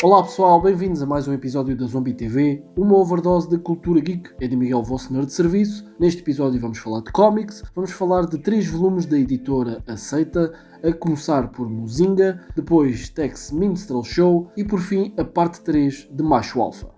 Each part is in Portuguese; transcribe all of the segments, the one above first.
Olá pessoal, bem-vindos a mais um episódio da Zombie TV, uma overdose de cultura geek. É de Miguel, vosso nerd de serviço. Neste episódio vamos falar de cómics, vamos falar de 3 volumes da editora Aceita, a começar por Muzinga, depois Tex Minstrel Show e por fim a parte 3 de Macho Alpha.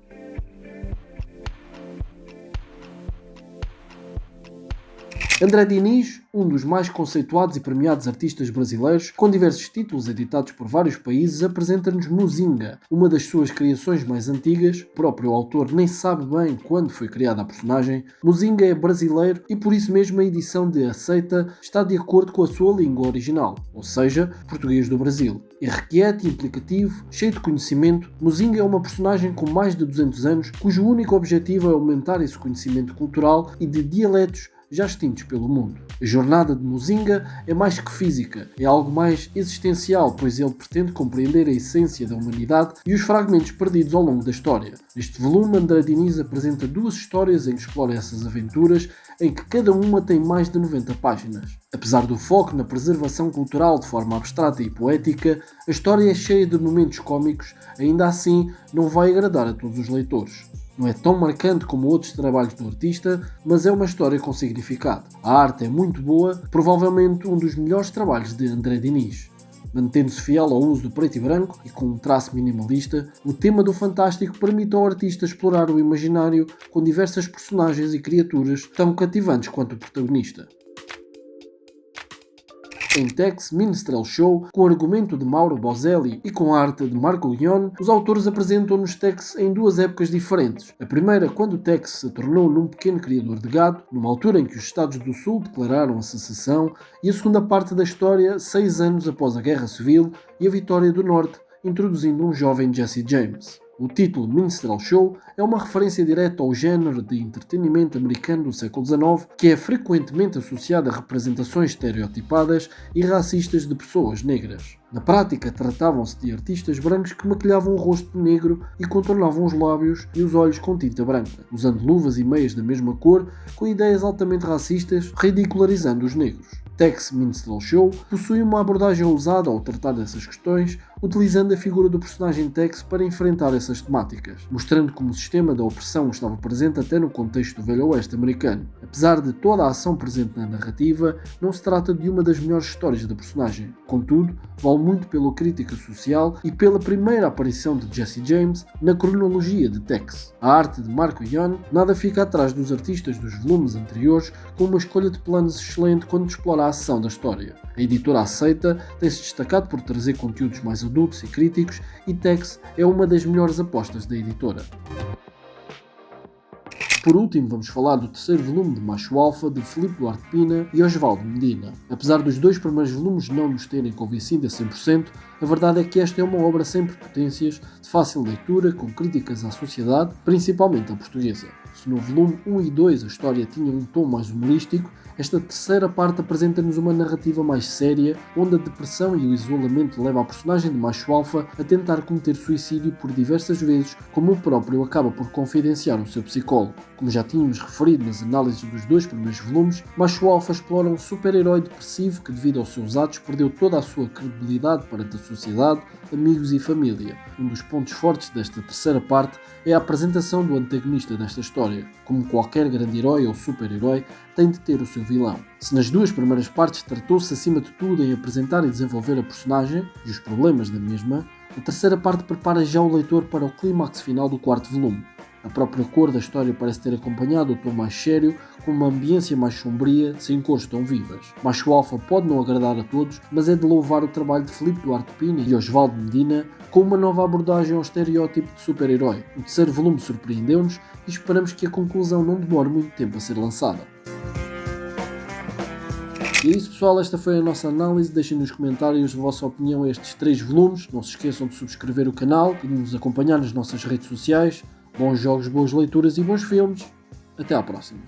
André Diniz, um dos mais conceituados e premiados artistas brasileiros, com diversos títulos editados por vários países, apresenta-nos Muzinga, uma das suas criações mais antigas. O próprio autor nem sabe bem quando foi criada a personagem. Muzinga é brasileiro e por isso mesmo a edição de Aceita está de acordo com a sua língua original, ou seja, português do Brasil. Irrequieto e implicativo, cheio de conhecimento, Muzinga é uma personagem com mais de 200 anos, cujo único objetivo é aumentar esse conhecimento cultural e de dialetos já extintos pelo mundo. A jornada de Muzinga é mais que física, é algo mais existencial, pois ele pretende compreender a essência da humanidade e os fragmentos perdidos ao longo da história. Neste volume, André Diniz apresenta 2 histórias em que explora essas aventuras, em que cada uma tem mais de 90 páginas. Apesar do foco na preservação cultural de forma abstrata e poética, a história é cheia de momentos cómicos, ainda assim não vai agradar a todos os leitores. Não é tão marcante como outros trabalhos do artista, mas é uma história com significado. A arte é muito boa, provavelmente um dos melhores trabalhos de André Diniz. Mantendo-se fiel ao uso do preto e branco e com um traço minimalista, o tema do fantástico permite ao artista explorar o imaginário com diversas personagens e criaturas tão cativantes quanto o protagonista. Em Tex Minstrel Show, com argumento de Mauro Bozelli e com a arte de Marco Guion, os autores apresentam-nos Tex em 2 épocas diferentes. A primeira, quando Tex se tornou num pequeno criador de gado, numa altura em que os Estados do Sul declararam a secessão, e a segunda parte da história, 6 anos após a Guerra Civil e a vitória do Norte, introduzindo um jovem Jesse James. O título Minstrel Show é uma referência direta ao género de entretenimento americano do século XIX, que é frequentemente associado a representações estereotipadas e racistas de pessoas negras. Na prática, tratavam-se de artistas brancos que maquilhavam o rosto de negro e contornavam os lábios e os olhos com tinta branca, usando luvas e meias da mesma cor, com ideias altamente racistas, ridicularizando os negros. Tex Minstrel Show possui uma abordagem ousada ao tratar dessas questões, utilizando a figura do personagem Tex para enfrentar essas temáticas, mostrando como o sistema da opressão estava presente até no contexto do Velho Oeste americano. Apesar de toda a ação presente na narrativa, não se trata de uma das melhores histórias da personagem. Contudo, vale muito pela crítica social e pela primeira aparição de Jesse James na cronologia de Tex. A arte de Marco Guion nada fica atrás dos artistas dos volumes anteriores, com uma escolha de planos excelente quando explora a ação da história. A editora Aceita tem-se destacado por trazer conteúdos mais adultos e críticos, e Tex é uma das melhores apostas da editora. Por último, vamos falar do 3º volume de Macho Alpha, de Filipe Duarte Pina e Osvaldo Medina. Apesar dos 2 primeiros volumes não nos terem convencido a 100%, a verdade é que esta é uma obra sem prepotências, de fácil leitura, com críticas à sociedade, principalmente à portuguesa. Se no volume 1 e 2 a história tinha um tom mais humorístico, esta terceira parte apresenta-nos uma narrativa mais séria, onde a depressão e o isolamento levam a personagem de Macho Alpha a tentar cometer suicídio por diversas vezes, como o próprio acaba por confidenciar o seu psicólogo. Como já tínhamos referido nas análises dos 2 primeiros volumes, Macho Alpha explora um super-herói depressivo que, devido aos seus atos, perdeu toda a sua credibilidade perante a sociedade, amigos e família. Um dos pontos fortes desta terceira parte é a apresentação do antagonista desta história. Como qualquer grande herói ou super-herói, tem de ter o seu vilão. Se nas 2 primeiras partes tratou-se acima de tudo em apresentar e desenvolver a personagem e os problemas da mesma, a terceira parte prepara já o leitor para o clímax final do 4º volume. A própria cor da história parece ter acompanhado o tom mais sério, com uma ambiência mais sombria, sem cores tão vivas. Macho Alpha pode não agradar a todos, mas é de louvar o trabalho de Filipe Duarte Pina e Osvaldo Medina, com uma nova abordagem ao estereótipo de super-herói. O 3º volume surpreendeu-nos e esperamos que a conclusão não demore muito tempo a ser lançada. E é isso, pessoal, esta foi a nossa análise. Deixem nos comentários a vossa opinião a estes 3 volumes. Não se esqueçam de subscrever o canal e de nos acompanhar nas nossas redes sociais. Bons jogos, boas leituras e bons filmes. Até à próxima.